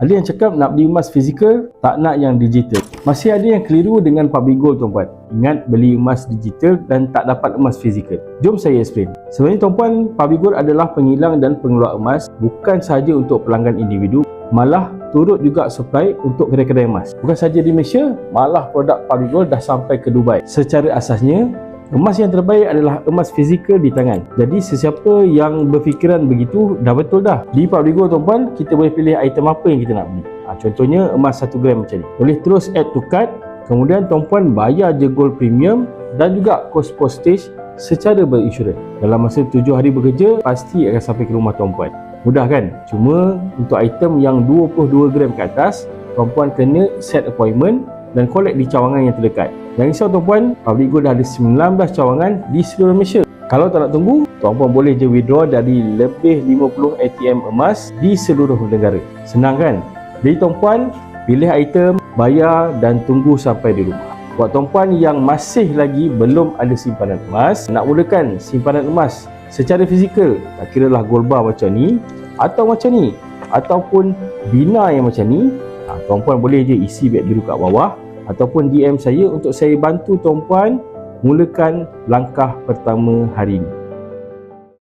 Ada yang cakap nak beli emas fizikal, tak nak yang digital. Masih ada yang keliru dengan public gold tuan-puan. Ingat beli emas digital dan tak dapat emas fizikal. Jom saya explain. Sebenarnya tuan-puan, public gold adalah pengilang dan pengeluar emas bukan sahaja untuk pelanggan individu, malah turut juga supply untuk kedai-kedai emas. Bukan sahaja di Malaysia, malah produk public gold dah sampai ke Dubai. Secara asasnya, emas yang terbaik adalah emas fizikal di tangan. Jadi sesiapa yang berfikiran begitu dah betul dah. Di public gold tuan-puan, kita boleh pilih item apa yang kita nak beli. Contohnya emas 1 gram macam ni. Boleh terus add to cart, kemudian tuan-puan bayar je gold premium dan juga kos postage secara berinsurans. Dalam masa 7 hari bekerja, pasti akan sampai ke rumah tuan-puan. Mudah kan? Cuma untuk item yang 22 gram ke atas, tuan-puan kena set appointment dan collect di cawangan yang terdekat. Jangan risau tuan-puan, public gold dah ada 19 cawangan di seluruh Malaysia. Kalau tak nak tunggu, tuan-puan boleh je withdraw dari lebih 50 ATM emas di seluruh negara. Senang kan? Jadi tuan-puan, pilih item, bayar dan tunggu sampai di rumah. Buat tuan-puan yang masih lagi belum ada simpanan emas, nak mulakan simpanan emas secara fizikal, tak kira lah gold bar macam ni atau macam ni ataupun bina yang macam ni, tuan-puan boleh je isi beg biru kat bawah ataupun DM saya untuk saya bantu tuan-puan mulakan langkah pertama hari ini.